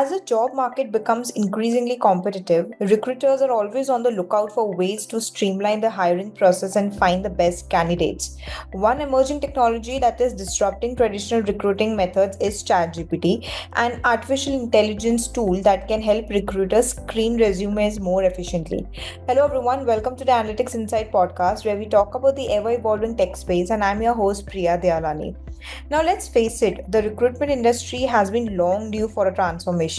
As the job market becomes increasingly competitive, recruiters are always on the lookout for ways to streamline the hiring process and find the best candidates. One emerging technology that is disrupting traditional recruiting methods is ChatGPT, an artificial intelligence tool that can help recruiters screen resumes more efficiently. Hello, everyone. Welcome to the Analytics Insight podcast, where we talk about the ever evolving tech space. And I'm your host, Priya Dayalani. Now, let's face it, the recruitment industry has been long due for a transformation.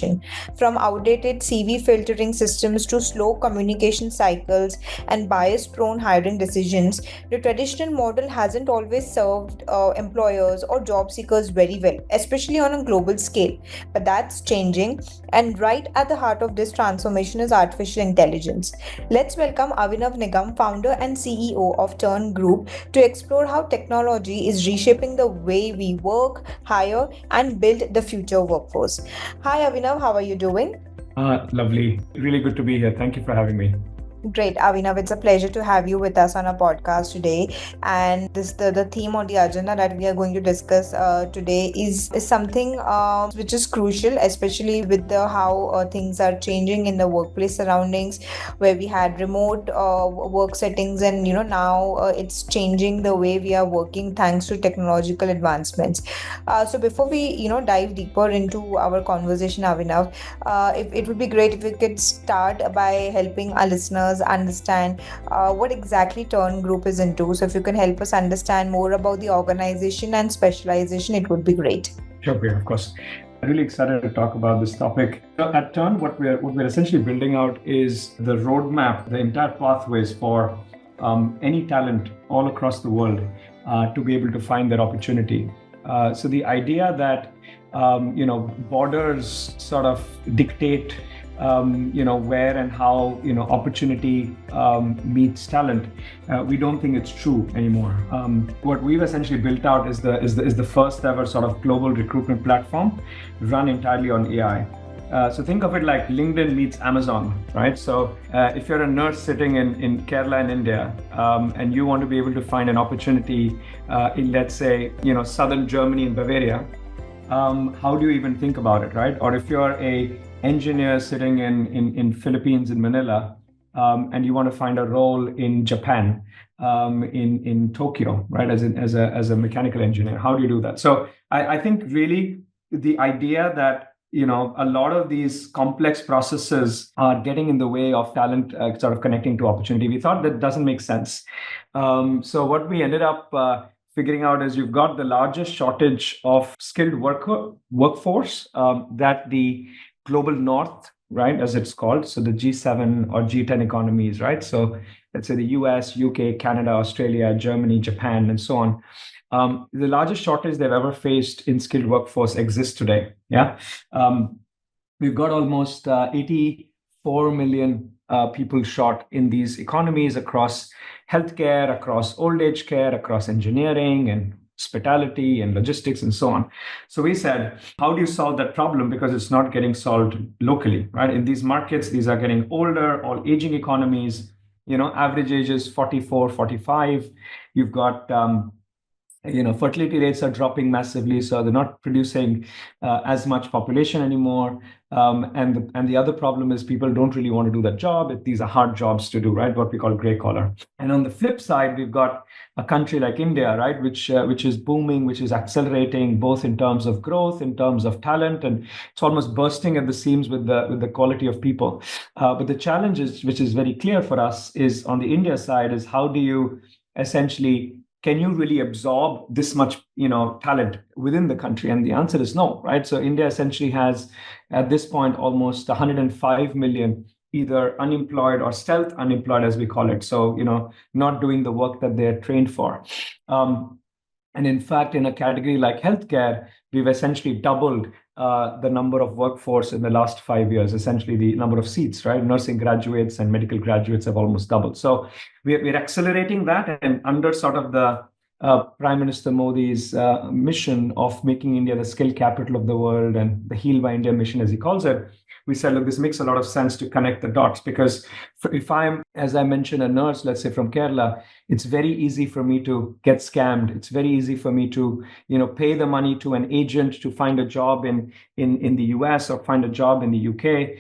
From outdated CV filtering systems to slow communication cycles and bias prone hiring decisions, the traditional model hasn't always served employers or job seekers very well, especially on a global scale. But that's changing, and right at the heart of this transformation is artificial intelligence. Let's welcome Avinav Nigam, founder and CEO of TERN Group, to explore how technology is reshaping the way we work, hire, and build the future workforce. Hi, Avinav, how are you doing? Lovely. Really good to be here. Thank you for having me. Great, Avinav. It's a pleasure to have you with us on our podcast today. And the theme on the agenda that we are going to discuss today is something which is crucial, especially with the how things are changing in the workplace surroundings, where we had remote work settings, and now it's changing the way we are working thanks to technological advancements. So before we dive deeper into our conversation, Avinav, if it would be great if we could start by helping our listeners understand what exactly TERN Group is into. So if you can help us understand more about the organization and specialization, it would be great. Sure, Priya, of course. I'm really excited to talk about this topic. So at TERN, what we're essentially building out is the roadmap, the entire pathways for any talent all across the world to be able to find their opportunity. So the idea that borders sort of dictate where and how opportunity meets talent. We don't think it's true anymore. What we've essentially built out is the first ever sort of global recruitment platform run entirely on AI. So think of it like LinkedIn meets Amazon, right? So if you're a nurse sitting in Kerala in India, and you want to be able to find an opportunity in, let's say, southern Germany in Bavaria, how do you even think about it, right? Or if you're a engineer sitting in Philippines in Manila, and you want to find a role in Japan, in Tokyo, right, as a mechanical engineer, how do you do that? So I think really the idea that a lot of these complex processes are getting in the way of talent sort of connecting to opportunity. We thought that doesn't make sense. So what we ended up figuring out is you've got the largest shortage of skilled workforce that the global north, right, as it's called, so the G7 or G10 economies, right? So let's say the US, UK, Canada, Australia, Germany, Japan, and so on. The largest shortage they've ever faced in skilled workforce exists today. Yeah, we've got almost 84 million people short in these economies across healthcare, across old age care, across engineering and hospitality and logistics and so on. So we said, how do you solve that problem? Because it's not getting solved locally, right? In these markets, these are getting older, all aging economies, average age is 44, 45. You've got fertility rates are dropping massively, so they're not producing as much population anymore. And the other problem is people don't really want to do that job. These are hard jobs to do, right? What we call gray collar. And on the flip side, we've got a country like India, right, which is booming, which is accelerating both in terms of growth, in terms of talent, and it's almost bursting at the seams with the quality of people. But the challenge is, which is very clear for us, is on the India side, is how do you essentially can you really absorb this much, talent within the country? And the answer is no, right? So India essentially has, at this point, almost 105 million either unemployed or stealth unemployed, as we call it. So, not doing the work that they're trained for. And in fact, in a category like healthcare, we've essentially doubled the number of workforce in the last 5 years, essentially the number of seats, right? Nursing graduates and medical graduates have almost doubled. So we're accelerating that, and under sort of the Prime Minister Modi's mission of making India the skill capital of the world and the Heal by India mission, as he calls it, we said, look, this makes a lot of sense to connect the dots, because if I'm, as I mentioned, a nurse, let's say from Kerala, it's very easy for me to get scammed. It's very easy for me to, pay the money to an agent to find a job in the US or find a job in the UK,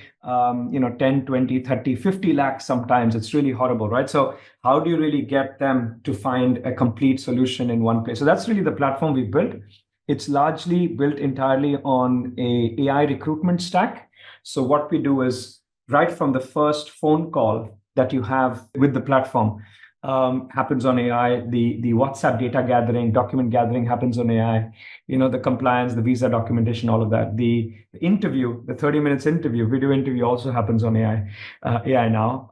10, 20, 30, 50 lakhs sometimes. It's really horrible, right? So how do you really get them to find a complete solution in one place? So that's really the platform we built. It's largely built entirely on a AI recruitment stack. So what we do is right from the first phone call that you have with the platform, happens on AI. The WhatsApp data gathering, document gathering happens on AI. The compliance, the visa documentation, all of that. The interview, the 30 minutes interview, video interview also happens on AI now.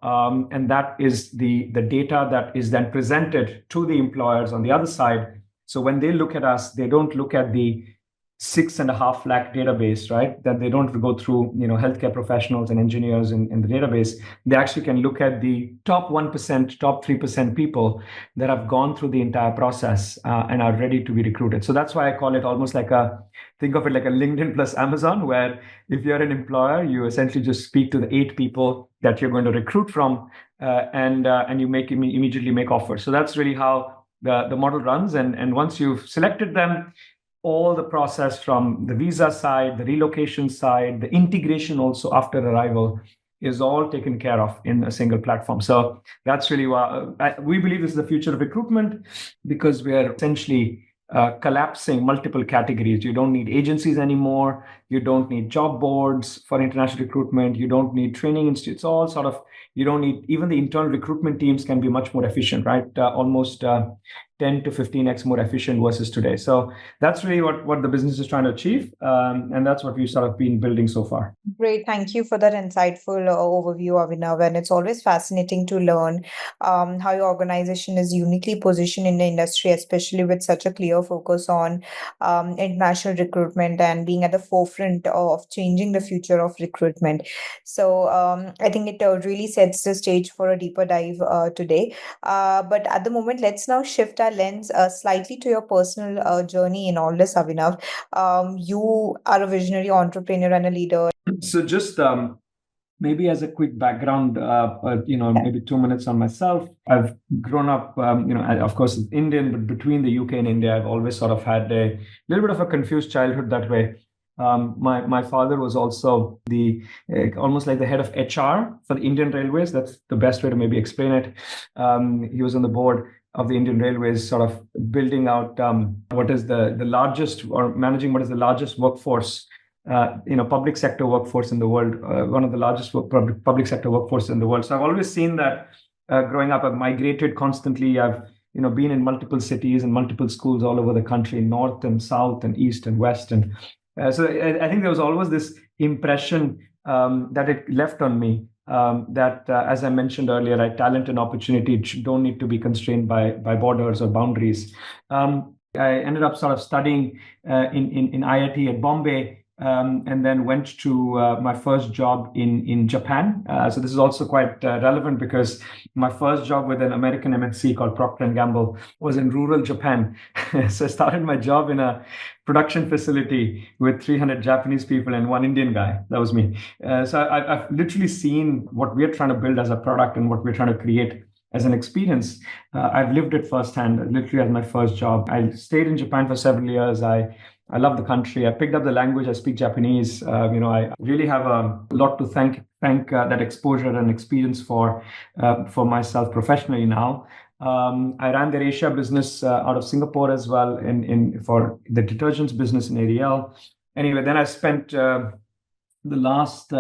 And that is the data that is then presented to the employers on the other side. So when they look at us, they don't look at the 6.5 lakh database, right? That they don't go through, healthcare professionals and engineers in the database. They actually can look at the top 1%, top 3% people that have gone through the entire process and are ready to be recruited. So that's why I call it almost think of it like a LinkedIn plus Amazon, where if you're an employer, you essentially just speak to the 8 people that you're going to recruit from, and you immediately make offers. So that's really how the model runs. And once you've selected them, all the process from the visa side, the relocation side, the integration also after arrival is all taken care of in a single platform. So that's really why we believe this is the future of recruitment, because we are essentially collapsing multiple categories. You don't need agencies anymore. You don't need job boards for international recruitment. You don't need training institutes. All you don't need, even the internal recruitment teams can be much more efficient, right? Almost 10 to 15x more efficient versus today. So that's really what the business is trying to achieve. And that's what we've sort of been building so far. Great. Thank you for that insightful overview, Avinav. And it's always fascinating to learn how your organization is uniquely positioned in the industry, especially with such a clear focus on international recruitment and being at the forefront of changing the future of recruitment. So I think it really sets the stage for a deeper dive today. But at the moment, let's now shift our lens slightly to your personal journey in all this, Avinav. You are a visionary entrepreneur and a leader. So just maybe as a quick background, maybe 2 minutes on myself. I've grown up, of course, Indian, but between the UK and India, I've always sort of had a little bit of a confused childhood that way. My father was also almost like the head of HR for the Indian Railways. That's the best way to maybe explain it. He was on the board of the Indian Railways, sort of building out what is the largest, or managing what is the largest workforce, public sector workforce in the world, one of the largest public sector workforce in the world. So I've always seen that growing up. I've migrated constantly. I've been in multiple cities and multiple schools all over the country, north and south and east and west. And so I think there was always this impression that it left on me, that, as I mentioned earlier, talent and opportunity don't need to be constrained by borders or boundaries. I ended up sort of studying in IIT at Bombay, and then went to my first job in Japan. So this is also quite relevant, because my first job with an American MNC called Procter & Gamble was in rural Japan. So I started my job in a production facility with 300 Japanese people and one Indian guy. That was me. So I've literally seen what we're trying to build as a product and what we're trying to create as an experience. I've lived it firsthand, literally as my first job. I stayed in Japan for several years. I love the country. I picked up the language. I speak Japanese. I really have a lot to thank that exposure and experience for myself professionally now. I ran their Asia business out of Singapore as well, for the detergents business in ADL. Anyway, then I spent the last,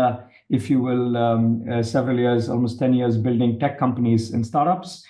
if you will, several years, almost 10 years, building tech companies and startups.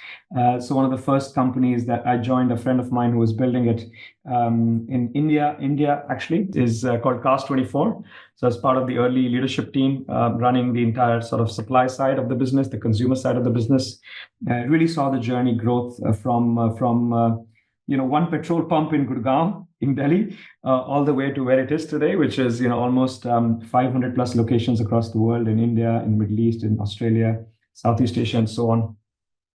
So one of the first companies that I joined, a friend of mine who was building it in India actually, is called Cast24. So as part of the early leadership team, running the entire sort of supply side of the business, the consumer side of the business, really saw the journey growth from one petrol pump in Gurgaon in Delhi, all the way to where it is today, which is almost 500 plus locations across the world, in India, in Middle East, in Australia, Southeast Asia, and so on.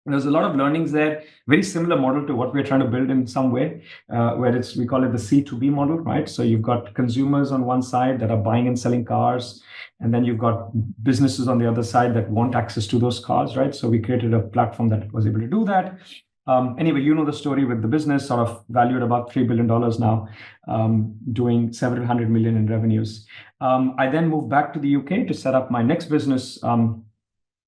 There's a lot of learnings there, very similar model to what we're trying to build in some way, where we call it the C2B model, right? So you've got consumers on one side that are buying and selling cars, and then you've got businesses on the other side that want access to those cars, right? So we created a platform that was able to do that. Anyway, you know the story with the business, sort of valued about $3 billion now, doing several hundred million in revenues. I then moved back to the UK to set up my next business,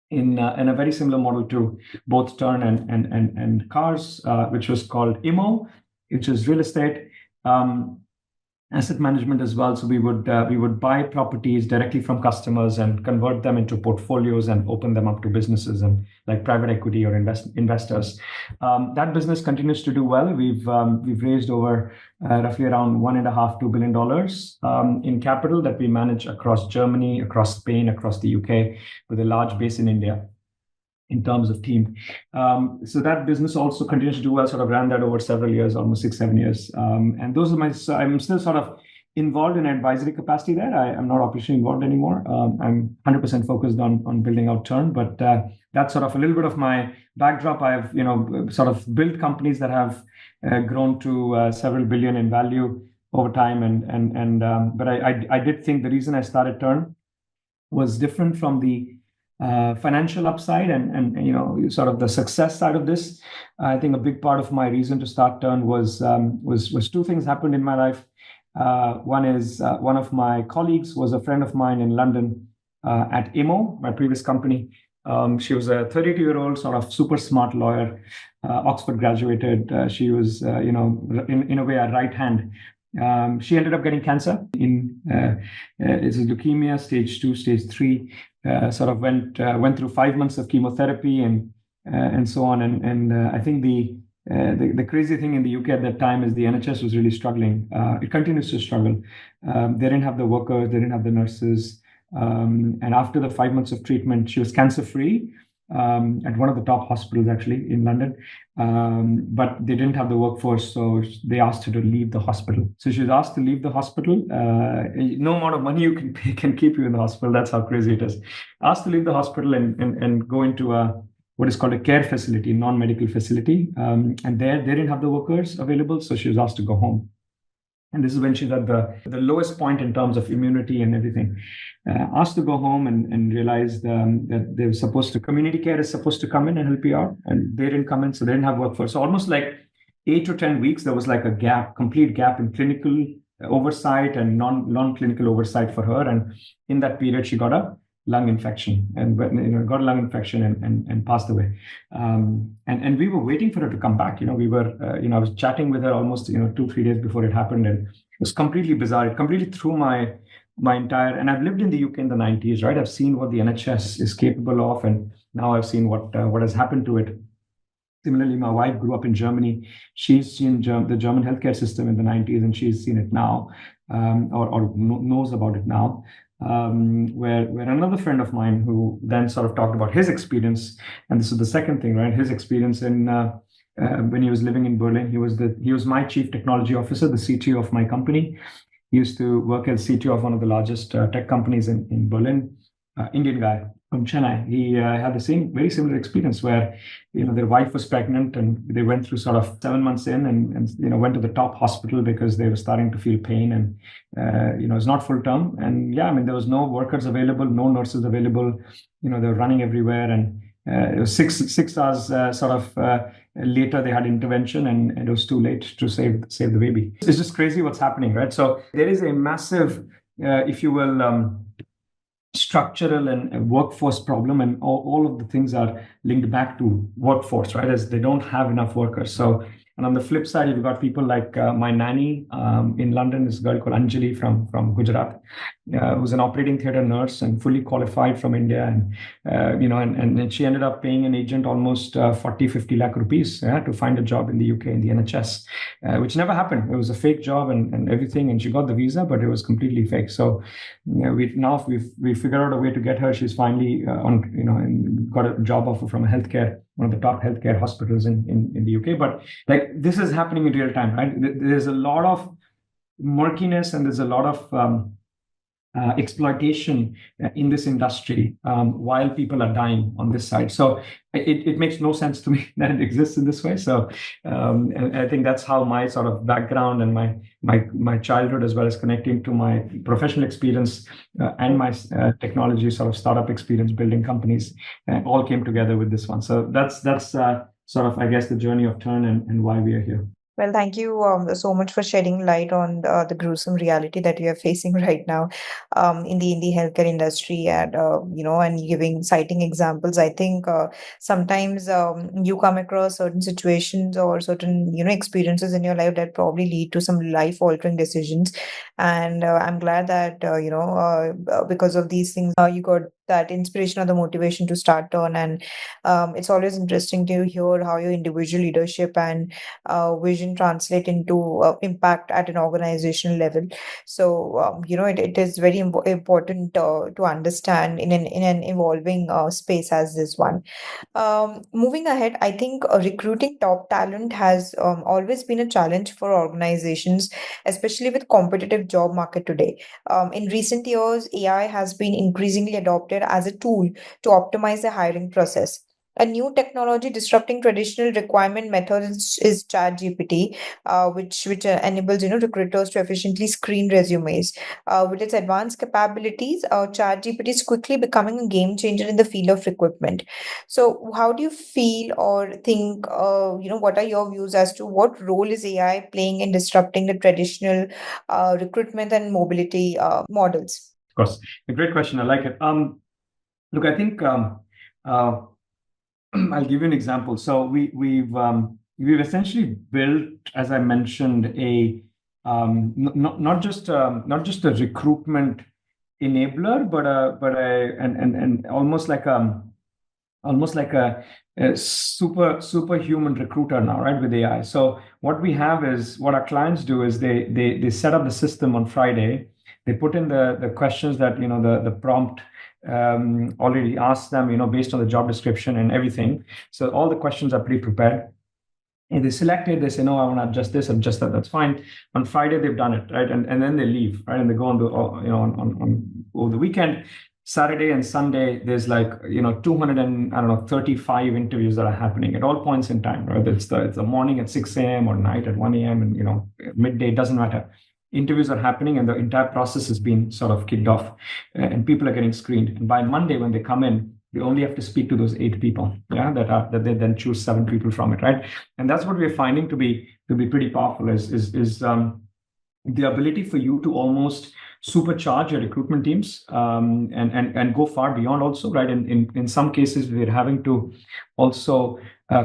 in a very similar model to both TERN and cars, which was called IMO, which is real estate, asset management as well. So we would buy properties directly from customers and convert them into portfolios and open them up to businesses and like private equity or investors. That business continues to do well. We've raised over roughly around $1.5–2 billion in capital that we manage across Germany, across Spain, across the UK, with a large base in India in terms of team. So that business also continues to do well, sort of ran that over several years, almost 6–7 years. And those are so I'm still sort of involved in advisory capacity there. I'm not operationally involved anymore. I'm 100% focused on building out TERN, but that's sort of a little bit of my backdrop. I've, sort of built companies that have grown to several billion in value over time. But I did think the reason I started TERN was different from the financial upside and sort of the success side of this. I think a big part of my reason to start TERN was two things happened in my life. One is one of my colleagues was a friend of mine in London at IMO, my previous company. She was a 32-year-old sort of super smart lawyer, Oxford graduated. She was, in a way, a right hand. She ended up getting cancer it's leukemia, stage 2, stage 3. Sort of went through 5 months of chemotherapy and so on. And I think the crazy thing in the UK at that time is the NHS was really struggling. It continues to struggle. They didn't have the workers, they didn't have the nurses. And after the 5 months of treatment, she was cancer-free at one of the top hospitals actually in London. But they didn't have the workforce, so they asked her to leave the hospital. So she was asked to leave the hospital. No amount of money you can pay can keep you in the hospital. That's how crazy it is. Asked to leave the hospital and go into what is called a care facility, non-medical facility. And there they didn't have the workers available, so she was asked to go home. And this is when she's at the lowest point in terms of immunity and everything. Asked to go home and realized that they were supposed to, community care is supposed to come in and help you out. And they didn't come in, so they didn't have workforce. So almost like 8 to 10 weeks, there was like a complete gap in clinical oversight and non-clinical oversight for her. And in that period, she got a lung infection and got a lung infection and passed away. And we were waiting for her to come back. We were, I was chatting with her almost 2–3 days before it happened, and it was completely bizarre. It completely threw my entire. And I've lived in the UK in the 90s, right? I've seen what the NHS is capable of, and now I've seen what has happened to it. Similarly, my wife grew up in Germany. She's seen the German healthcare system in the 90s, and she's seen it now, or knows about it now. Where another friend of mine who then sort of talked about his experience, and this is the second thing, right? His experience in when he was living in Berlin. He was my chief technology officer, the CTO of my company. He used to work as CTO of one of the largest tech companies in Berlin. Indian guy from Chennai. He had the very similar experience where their wife was pregnant and they went through sort of 7 months in and went to the top hospital because they were starting to feel pain and it's not full term. And there was no workers available, no nurses available. They were running everywhere, and it was 6 hours later they had intervention, and it was too late to save the baby. It's just crazy what's happening, right? So there is a massive, if you will, structural and workforce problem, and all of the things are linked back to workforce, right? As they don't have enough workers. So, and on the flip side, you've got people like my nanny in London, this girl called Anjali from Gujarat, who's an operating theatre nurse and fully qualified from India, and she ended up paying an agent almost 40–50 lakh rupees to find a job in the UK in the NHS, which never happened. It was a fake job and everything, and she got the visa, but it was completely fake. So we figured out a way to get her. She's finally got a job offer from one of the top healthcare hospitals in the UK. But like, this is happening in real time, right? There's a lot of murkiness and there's a lot of exploitation in this industry while people are dying on this side. So it makes no sense to me that it exists in this way. So and I think that's how my sort of background and my childhood, as well as connecting to my professional experience and my technology sort of startup experience building companies, all came together with this one. So that's sort of, I guess, the journey of TERN and why we are here. Well, thank you so much for shedding light on the gruesome reality that we are facing right now in the healthcare industry, and and giving citing examples. I think sometimes you come across certain situations or certain experiences in your life that probably lead to some life altering decisions, and I'm glad that because of these things you got that inspiration or the motivation to start on. And it's always interesting to hear how your individual leadership and vision translate into impact at an organizational level. So it is very important to understand in an evolving space as this one. Moving ahead, I think recruiting top talent has always been a challenge for organizations, especially with competitive job market today. In recent years, AI has been increasingly adopted as a tool to optimize the hiring process. A new technology disrupting traditional requirement methods is ChatGPT, which enables recruiters to efficiently screen resumes. With its advanced capabilities, ChatGPT is quickly becoming a game changer in the field of recruitment. So, how do you feel or think? What are your views as to what role is AI playing in disrupting the traditional recruitment and mobility models? Of course, a great question. I like it. Look, I think uh, I'll give you an example. So we've essentially built, as I mentioned, a not just a recruitment enabler, but and almost like a superhuman recruiter now, right, with AI. So what we have is, what our clients do is they set up the system on Friday. They put in the questions that the prompt already asked them, based on the job description and everything. So all the questions are pre-prepared. And they select it, they say, no, I want to adjust this, adjust that, that's fine. On Friday, they've done it, right? And then they leave, right? And they go on the, on over the weekend. Saturday and Sunday, there's like, 200 and, I don't know, 35 interviews that are happening at all points in time, right? It's the morning at 6 a.m. or night at 1 a.m. and, midday, doesn't matter. Interviews are happening and the entire process has been sort of kicked off, and people are getting screened. And by Monday, when they come in, they only have to speak to those 8 people, that they then choose 7 people from it, right? And that's what we're finding to be pretty powerful is the ability for you to almost supercharge your recruitment teams, and go far beyond also, right? In some cases, we're having to also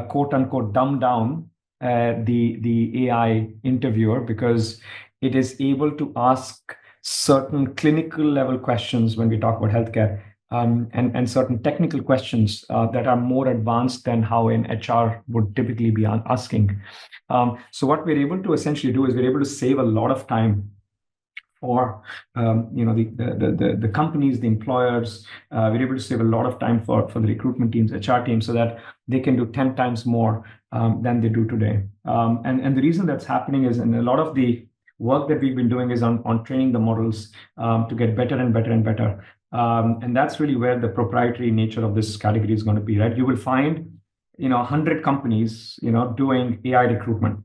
quote unquote dumb down the AI interviewer, because it is able to ask certain clinical level questions when we talk about healthcare, and certain technical questions that are more advanced than how an HR would typically be asking. So what we're able to essentially do is we're able to save a lot of time for the companies, the employers. We're able to save a lot of time for the recruitment teams, HR teams, so that they can do 10 times more than they do today. And the reason that's happening is, in a lot of the work that we've been doing is on training the models to get better and better and better. And that's really where the proprietary nature of this category is going to be, right? You will find 100 companies doing AI recruitment,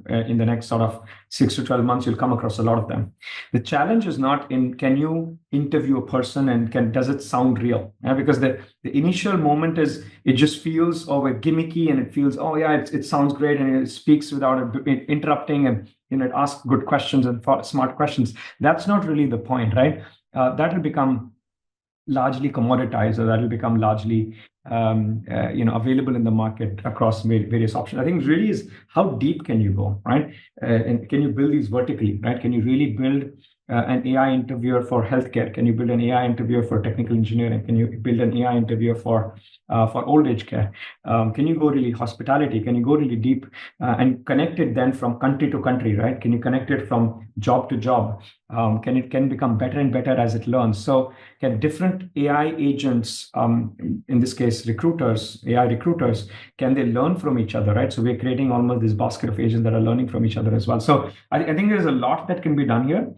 in the next sort of 6 to 12 months. You'll come across a lot of them. The challenge is not in, can you interview a person and does it sound real? Because the initial moment is, it just feels gimmicky, and it feels, it sounds great, and it speaks without interrupting, and it asks good questions and smart questions. That's not really the point, right? That will become largely commoditized, or that will become largely available in the market across various options. I think really is, how deep can you go, right? And can you build these vertically, right? Can you really build an AI interviewer for healthcare? Can you build an AI interviewer for technical engineering? Can you build an AI interviewer for old age care? Can you go really hospitality? Can you go really deep and connect it then from country to country, right? Can you connect it from job to job? Can it become better and better as it learns? So can different AI agents, in this case recruiters, AI recruiters, can they learn from each other, right? So we're creating almost this basket of agents that are learning from each other as well. So I think there's a lot that can be done here.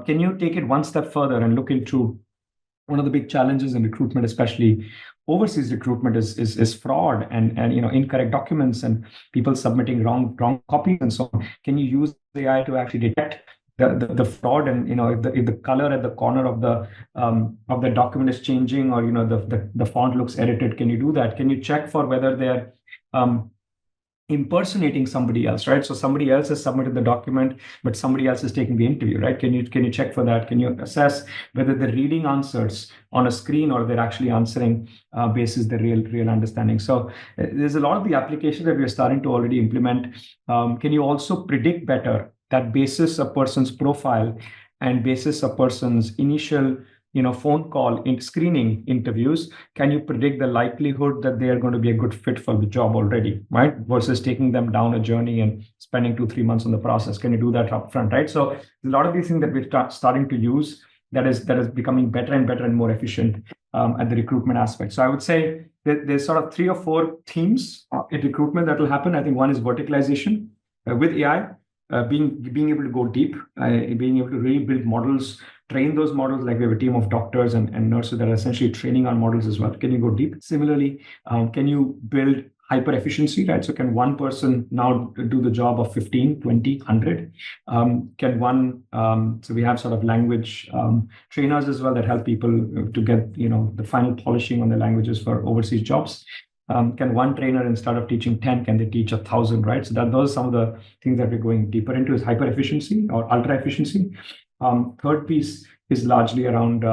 Can you take it one step further and look into one of the big challenges in recruitment, especially overseas recruitment, is fraud and incorrect documents and people submitting wrong copies and so on. Can you use AI to actually detect the fraud, and if the color at the corner of the document is changing, or the font looks edited? Can you do that? Can you check for whether they're um, impersonating somebody else, right? So somebody else has submitted the document, but somebody else is taking the interview, right? Can you check for that? Can you assess whether they're reading answers on a screen or they're actually answering basis the real understanding? So there's a lot of the applications that we're starting to already implement. Can you also predict better that basis a person's profile and basis a person's initial phone call in screening interviews? Can you predict the likelihood that they are going to be a good fit for the job already, right? Versus taking them down a journey and spending 2-3 months on the process. Can you do that upfront, right? So a lot of these things that we're starting to use that is becoming better and better and more efficient at the recruitment aspect. So I would say that there's sort of 3 or 4 themes in recruitment that will happen. I think one is verticalization with AI, being able to go deep, being able to really build models, train those models. Like we have a team of doctors and nurses that are essentially training our models as well. Can you go deep? Similarly, can you build hyper efficiency, right? So can one person now do the job of 15, 20, 100? So we have sort of language trainers as well that help people to get the final polishing on the languages for overseas jobs. Can one trainer, instead of teaching 10, can they teach 1,000, right? So those are some of the things that we're going deeper into, is hyper efficiency or ultra efficiency. Third piece is largely around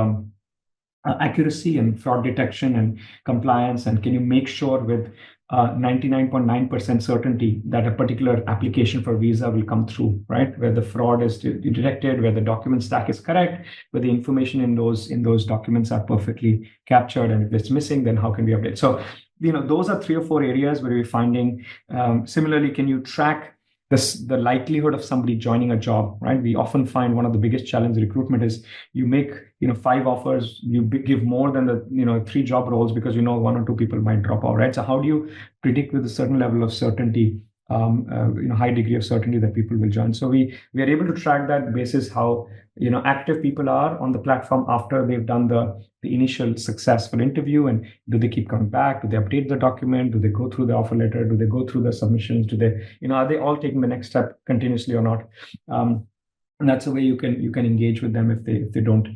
accuracy and fraud detection and compliance. And can you make sure with 99.9% certainty that a particular application for visa will come through, right? Where the fraud is detected, where the document stack is correct, where the information in those documents are perfectly captured, and if it's missing, then how can we update? So those are 3 or 4 areas where we're finding. Similarly, can you track the likelihood of somebody joining a job, right? We often find one of the biggest challenges in recruitment is you make 5 offers, you give more than the 3 job roles because 1 or 2 people might drop out, right? So how do you predict with a certain level of certainty, high degree of certainty that people will join? So we are able to track that basis how active people are on the platform after they've done the initial successful interview, and do they keep coming back? Do they update the document? Do they go through the offer letter? Do they go through the submissions? Do they are they all taking the next step continuously or not? And that's the way you can engage with them if they don't.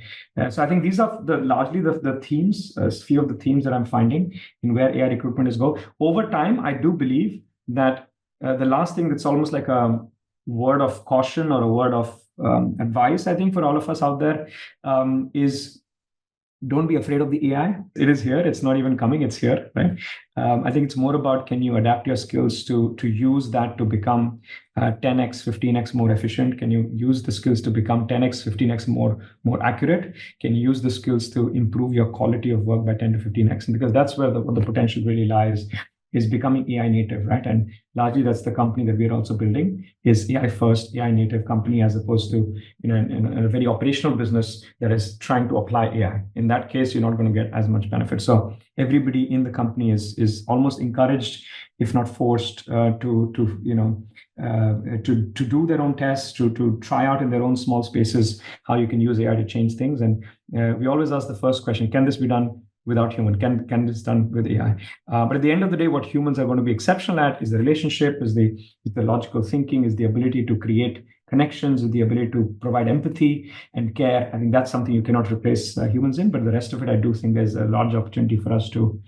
So I think these are largely the themes, a few of the themes that I'm finding in where AI recruitment is go. Over time, I do believe that the last thing that's almost like a word of caution or a word of advice, I think, for all of us out there, is don't be afraid of the AI. It is here. It's not even coming. It's here, right? I think it's more about, can you adapt your skills to use that to become 10x, 15x more efficient? Can you use the skills to become 10x, 15x more accurate? Can you use the skills to improve your quality of work by 10 to 15x? And because that's where the potential really lies, is becoming AI native, right? And largely that's the company that we're also building, is AI first, AI native company, as opposed to in a very operational business that is trying to apply AI. In that case, you're not going to get as much benefit. So everybody in the company is almost encouraged, if not forced, to do their own tests, to try out in their own small spaces how you can use AI to change things. And we always ask the first question: can this be done without human? Can this done with AI? But at the end of the day, what humans are going to be exceptional at is the relationship, is the logical thinking, is the ability to create connections, is the ability to provide empathy and care. I think that's something you cannot replace humans in. But the rest of it, I do think there's a large opportunity for us to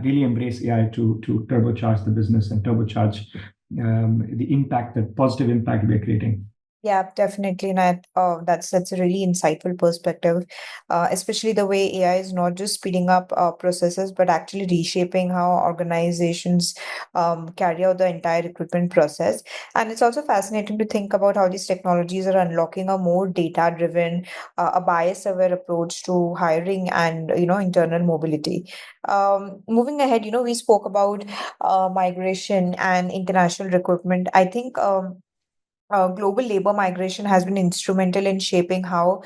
really embrace AI to turbocharge the business and turbocharge the impact, the positive impact we're creating. Yeah, definitely, Nat. That's a really insightful perspective, especially the way AI is not just speeding up processes, but actually reshaping how organizations carry out the entire recruitment process. And it's also fascinating to think about how these technologies are unlocking a more data-driven, a bias-aware approach to hiring and internal mobility. Moving ahead, we spoke about migration and international recruitment. I think. Global labor migration has been instrumental in shaping how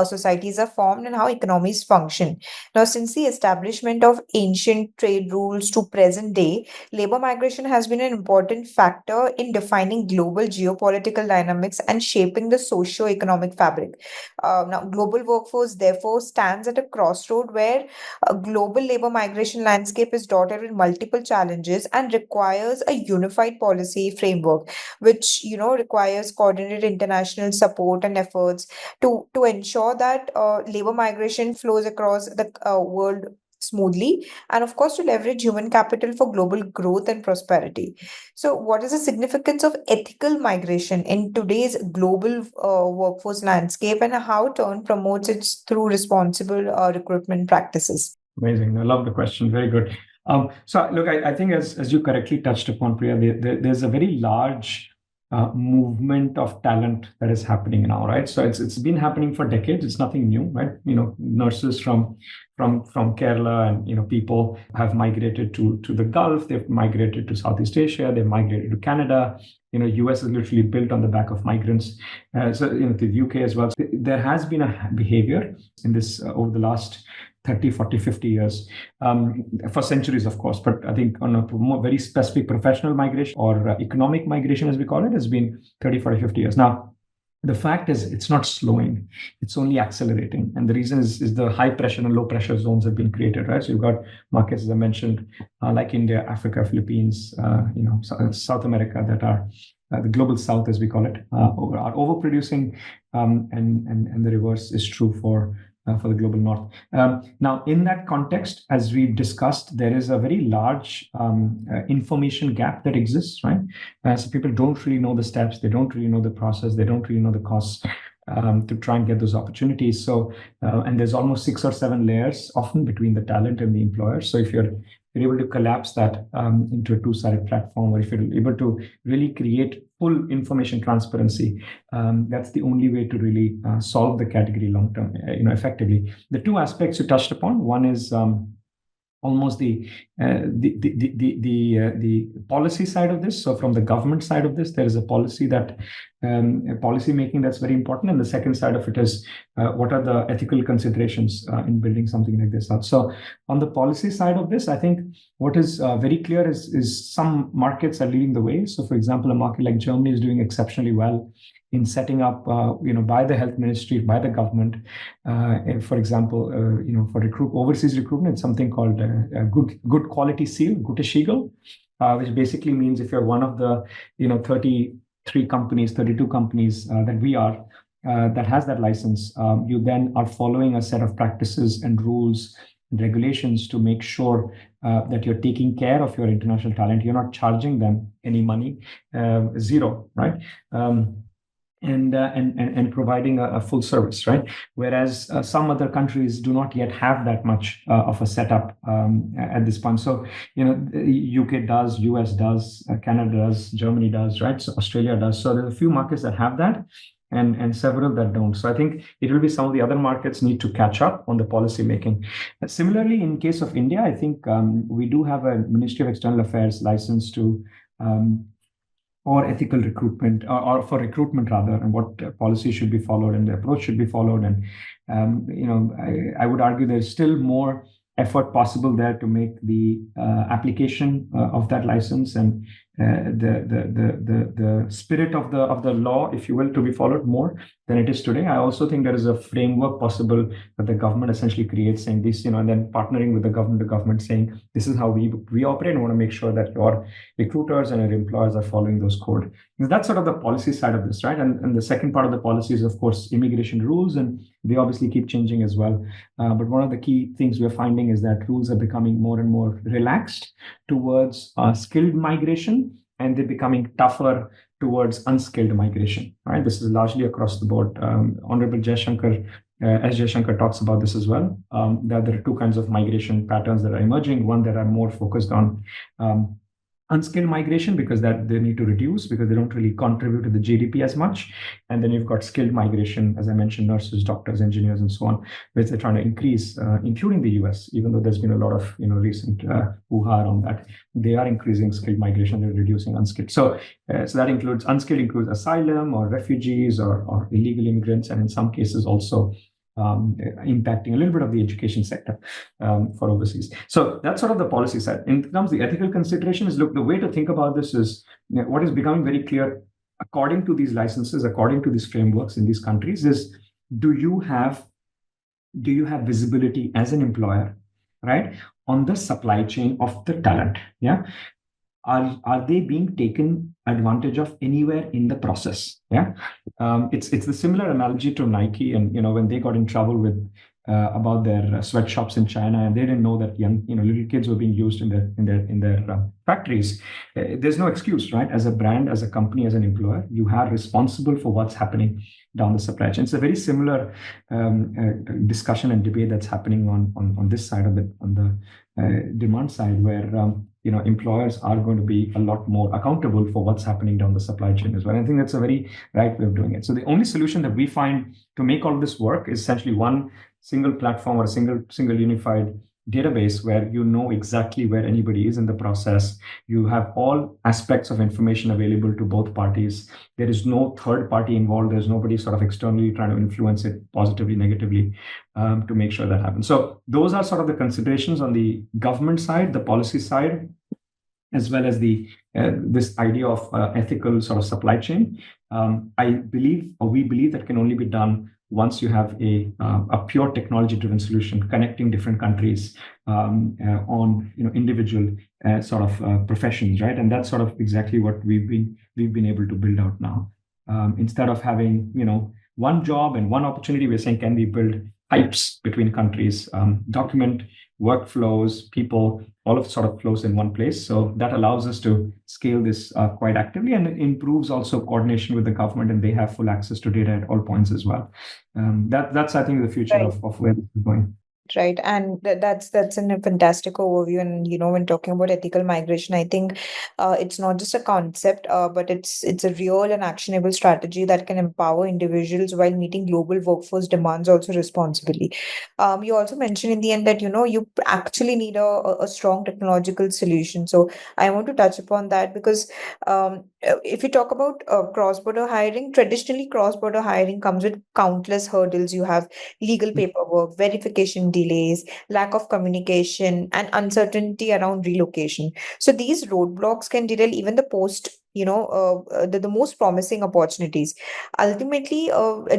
societies are formed and how economies function. Now, since the establishment of ancient trade rules to present day, labor migration has been an important factor in defining global geopolitical dynamics and shaping the socio-economic fabric. Now, global workforce therefore stands at a crossroad where a global labor migration landscape is dotted with multiple challenges and requires a unified policy framework which requires coordinated international support and efforts to ensure that labor migration flows across the world smoothly, and of course to leverage human capital for global growth and prosperity. So what is the significance of ethical migration in today's global workforce landscape, and how TERN promotes it through responsible recruitment practices? Amazing. I love the question. Very good. So, look, I think as you correctly touched upon, Priya, there's a very large movement of talent that is happening now, right? So it's been happening for decades. It's nothing new, right? Nurses from Kerala and people have migrated to the Gulf. They've migrated to Southeast Asia. They've migrated to Canada. US is literally built on the back of migrants. So to the UK as well. So there has been a behavior in this over the last 30, 40, 50 years, for centuries, of course. But I think on a more very specific professional migration or economic migration, as we call it, has been 30, 40, 50 years. Now, the fact is it's not slowing, it's only accelerating. And the reason is the high pressure and low pressure zones have been created, right? So you've got markets, as I mentioned, like India, Africa, Philippines, South America, that are the global south, as we call it, are overproducing, and the reverse is true for the global north. Now, in that context, as we've discussed, there is a very large information gap that exists, right? So people don't really know the steps, they don't really know the process, they don't really know the costs to try and get those opportunities. So, and there's almost 6 or 7 layers often between the talent and the employer. So if you're able to collapse that into a two-sided platform, or if you're able to really create full information transparency, that's the only way to really solve the category long term, effectively. The two aspects you touched upon, one is almost the policy side of this. So from the government side of this, there is a policy policy making that's very important, and the second side of it is what are the ethical considerations in building something like this out. So on the policy side of this, I think what is very clear is some markets are leading the way. So for example, a market like Germany is doing exceptionally well in setting up, by the health ministry, by the government. For example, for overseas recruitment, it's something called a good quality seal, Gute Siegel, which basically means if you're one of the 33 companies, 32 companies that we are, that has that license, you then are following a set of practices and rules and regulations to make sure that you're taking care of your international talent. You're not charging them any money, zero, right? And providing a full service, right? Whereas some other countries do not yet have that much of a setup at this point. So, UK does, US does, Canada does, Germany does, right? So Australia does. So there's a few markets that have that, and several that don't. So I think it will be some of the other markets need to catch up on the policy making. Similarly, in case of India, I think we do have a Ministry of External Affairs license to or ethical recruitment, or for recruitment rather, and what policy should be followed and the approach should be followed. And I would argue there's still more effort possible there to make the application of that license and the spirit of the law, if you will, to be followed more than it is today. I also think there is a framework possible that the government essentially creates, saying this, and then partnering with the government to government, saying this is how we operate, and want to make sure that your recruiters and your employers are following those code. And that's sort of the policy side of this, right? And the second part of the policy is, of course, immigration rules, and they obviously keep changing as well. But one of the key things we're finding is that rules are becoming more and more relaxed towards skilled migration, and they're becoming tougher towards unskilled migration, right? This is largely across the board. Honorable Jaishankar, S. Jaishankar talks about this as well. That there are two kinds of migration patterns that are emerging. One that are more focused on unskilled migration because that they need to reduce because they don't really contribute to the GDP as much. And then you've got skilled migration, as I mentioned, nurses, doctors, engineers, and so on, which they're trying to increase, including the US, even though there's been a lot of recent hoo-ha on that. They are increasing skilled migration, they're reducing unskilled. So that includes unskilled includes asylum or refugees or illegal immigrants, and in some cases also impacting a little bit of the education sector for overseas. So that's sort of the policy side. In terms of the ethical consideration is, look, the way to think about this is what is becoming very clear according to these licenses, according to these frameworks in these countries is, do you have visibility as an employer, right, on the supply chain of the talent? Yeah. Are they being taken advantage of anywhere in the process? Yeah, it's the similar analogy to Nike, and when they got in trouble with about their sweatshops in China, and they didn't know that young little kids were being used in their factories. There's no excuse, right? As a brand, as a company, as an employer, you are responsible for what's happening down the supply chain. It's a very similar discussion and debate that's happening on this side of it, on the demand side, where employers are going to be a lot more accountable for what's happening down the supply chain as well. I think that's a very right way of doing it. So the only solution that we find to make all of this work is essentially one single platform or a single unified database where exactly where anybody is in the process. You have all aspects of information available to both parties. There is no third party involved. There's nobody sort of externally trying to influence it positively, negatively, to make sure that happens. So those are sort of the considerations on the government side, the policy side, as well as the this idea of ethical sort of supply chain. We believe that can only be done once you have a pure technology-driven solution connecting different countries on individual sort of professions, right? And that's sort of exactly what we've been able to build out now. Instead of having one job and one opportunity, we're saying, can we build pipes between countries, document workflows, people, all of sort of flows in one place. So that allows us to scale this quite actively, and it improves also coordination with the government, and they have full access to data at all points as well. That's I think the future Right. of where this is going. Right, and that's a fantastic overview. And when talking about ethical migration, I think it's not just a concept, but it's a real and actionable strategy that can empower individuals while meeting global workforce demands also responsibly. You also mentioned in the end that you actually need a strong technological solution. So I want to touch upon that because if you talk about cross-border hiring, traditionally cross-border hiring comes with countless hurdles. You have legal paperwork, verification delays, lack of communication, and uncertainty around relocation. So these roadblocks can derail even the most promising opportunities. Ultimately,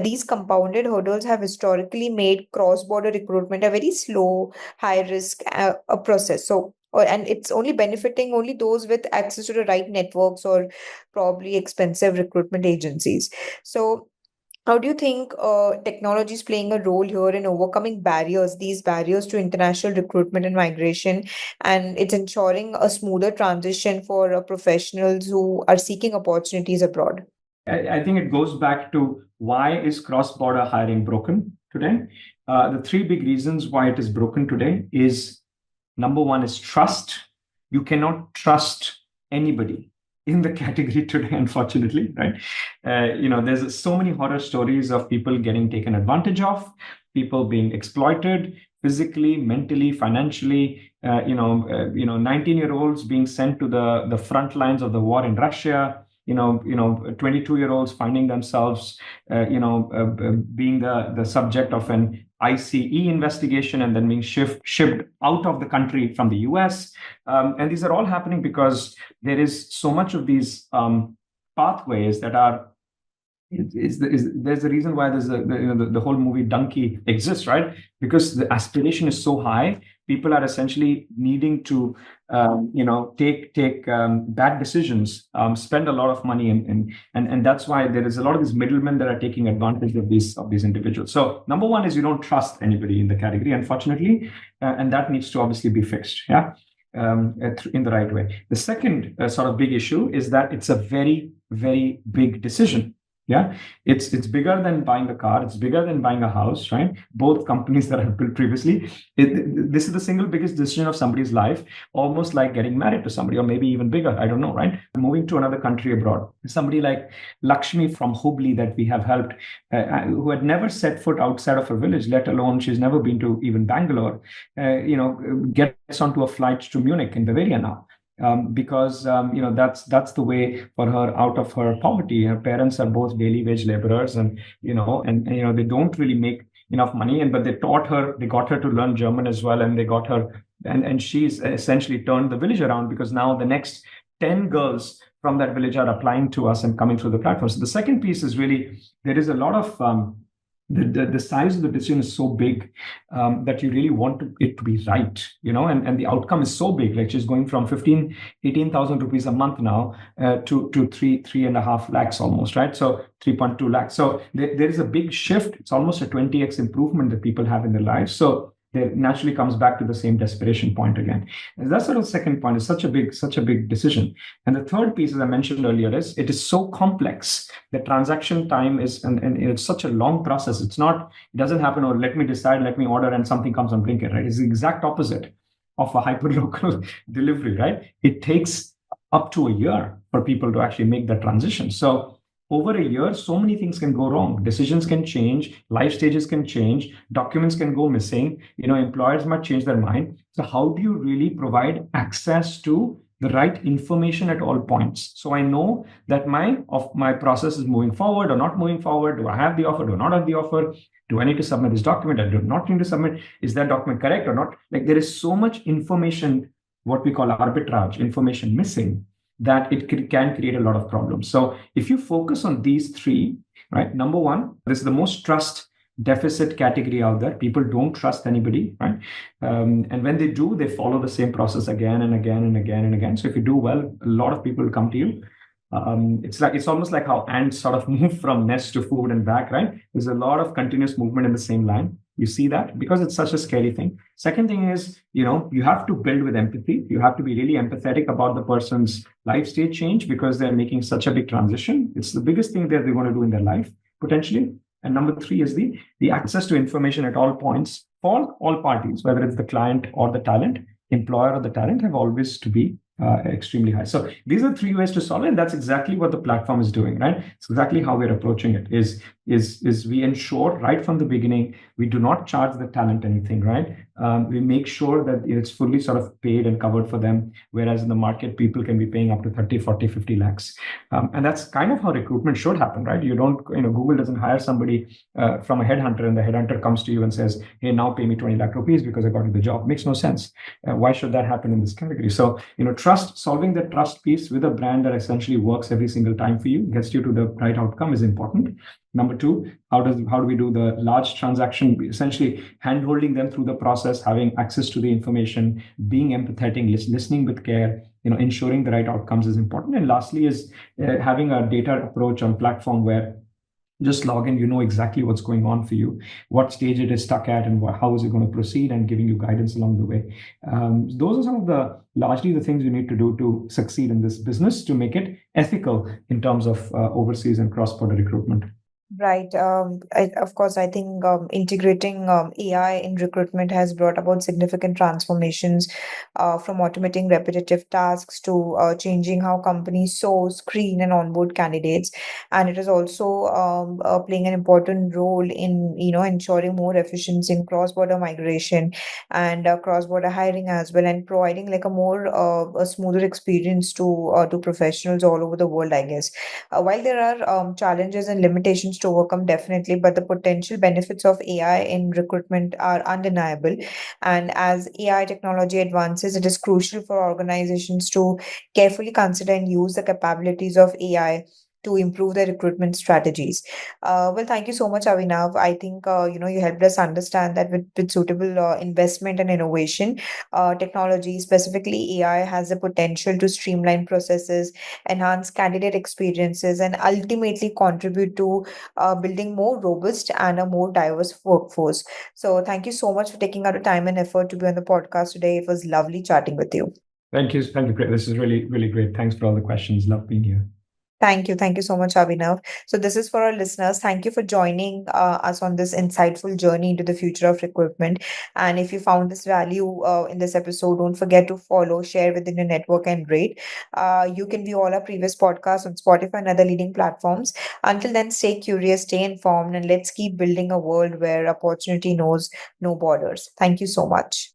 these compounded hurdles have historically made cross-border recruitment a very slow, high-risk a process. And it's only benefiting only those with access to the right networks or probably expensive recruitment agencies. So how do you think technology is playing a role here in overcoming these barriers to international recruitment and migration, and it's ensuring a smoother transition for professionals who are seeking opportunities abroad? I think it goes back to why is cross-border hiring broken today? The three big reasons why it is broken today is, number one is trust. You cannot trust anybody in the category today, unfortunately, right? There's so many horror stories of people getting taken advantage of, people being exploited physically, mentally, financially. 19-year-olds being sent to the front lines of the war in Russia. 22-year-olds finding themselves, being the subject of an ICE investigation and then being shipped out of the country from the US. And these are all happening because there is so much of these pathways that are. There's a reason why there's the whole movie Donkey exists, right? Because the aspiration is so high, people are essentially needing to take bad decisions, spend a lot of money, and that's why there is a lot of these middlemen that are taking advantage of these individuals. So number one is you don't trust anybody in the category, unfortunately, and that needs to obviously be fixed. Yeah. In the right way. The second sort of big issue is that it's a very, very big decision. Yeah, it's bigger than buying a car. It's bigger than buying a house, right? Both companies that I've built previously. This is the single biggest decision of somebody's life, almost like getting married to somebody, or maybe even bigger. I don't know, right? Moving to another country abroad. Somebody like Lakshmi from Hubli that we have helped, who had never set foot outside of her village, let alone she's never been to even Bangalore. Gets onto a flight to Munich in Bavaria now, because that's the way for her out of her poverty. Her parents are both daily wage laborers, and they don't really make enough money, but they got her to learn German as well, and they got her, and she's essentially turned the village around, because now the next 10 girls from that village are applying to us and coming through the platform. So the second piece is really, there is a lot of the size of the decision is so big, that you really want it to be right, and the outcome is so big. Like, she's going from 18,000 rupees a month now, to 3.5 lakhs almost, right? So 3.2 lakhs. So there is a big shift. It's almost a 20x improvement that people have in their lives. So there naturally comes back to the same desperation point again. And that's sort of the second point. Is such a big decision. And the third piece, as I mentioned earlier, is it is so complex. The transaction time is, and it's such a long process. It doesn't happen, or let me decide, let me order, and something comes on Blinkit, right? It's the exact opposite of a hyper-local delivery, right? It takes up to a year for people to actually make that transition. So over a year, so many things can go wrong. Decisions can change, life stages can change, documents can go missing, employers might change their mind. So how do you really provide access to the right information at all points? So I know that my process is moving forward or not moving forward. Do I have the offer? Do I not have the offer? Do I need to submit this document? I do not need to submit. Is that document correct or not? Like, there is so much information, what we call arbitrage, information missing, that it can create a lot of problems. So if you focus on these three, right? Number one, this is the most trust deficit category out there. People don't trust anybody, right? And when they do, they follow the same process again and again and again and again. So if you do well, a lot of people will come to you. It's almost like how ants sort of move from nest to food and back, right? There's a lot of continuous movement in the same line. You see that because it's such a scary thing. Second thing is, you have to build with empathy. You have to be really empathetic about the person's life stage change, because they're making such a big transition. It's the biggest thing that they're going to do in their life, potentially. And number three is the access to information at all points for all parties, whether it's the client or the talent, employer or the talent, have always to be extremely high. So these are three ways to solve it, and that's exactly what the platform is doing, right? It's exactly how we're approaching it. Is we ensure right from the beginning, we do not charge the talent anything, right? We make sure that it's fully sort of paid and covered for them, whereas in the market, people can be paying up to 30, 40, 50 lakhs. And that's kind of how recruitment should happen, right? You don't, Google doesn't hire somebody from a headhunter, and the headhunter comes to you and says, hey, now pay me 20 lakh rupees because I got you the job. Makes no sense. Why should that happen in this category? So, solving the trust piece with a brand that essentially works every single time for you, gets you to the right outcome, is important. Number two, how do we do the large transaction? Essentially, hand-holding them through the process, having access to the information, being empathetic, listening with care, ensuring the right outcomes is important. And lastly is having a data approach on platform where just log in, exactly what's going on for you, what stage it is stuck at, and how is it going to proceed, and giving you guidance along the way. Those are some of largely the things you need to do to succeed in this business, to make it ethical in terms of overseas and cross-border recruitment. Right. Of course, I think integrating AI in recruitment has brought about significant transformations, from automating repetitive tasks to changing how companies source, screen, and onboard candidates. And it is also playing an important role in, ensuring more efficiency in cross-border migration and cross-border hiring as well, and providing like a smoother experience to professionals all over the world, I guess. While there are challenges and limitations to overcome, definitely, but the potential benefits of AI in recruitment are undeniable. And as AI technology advances, it is crucial for organizations to carefully consider and use the capabilities of AI to improve their recruitment strategies. Well, thank you so much, Avinav. I think you helped us understand that with suitable investment and innovation, technology, specifically AI, has the potential to streamline processes, enhance candidate experiences, and ultimately contribute to building more robust and a more diverse workforce. So, thank you so much for taking out the time and effort to be on the podcast today. It was lovely chatting with you. Thank you. Thank you. Great. This is really, really great. Thanks for all the questions. Love being here. Thank you. Thank you so much, Abhinav. So, this is for our listeners. Thank you for joining us on this insightful journey into the future of recruitment. And if you found this value in this episode, don't forget to follow, share within your network, and rate. You can view all our previous podcasts on Spotify and other leading platforms. Until then, stay curious, stay informed, and let's keep building a world where opportunity knows no borders. Thank you so much.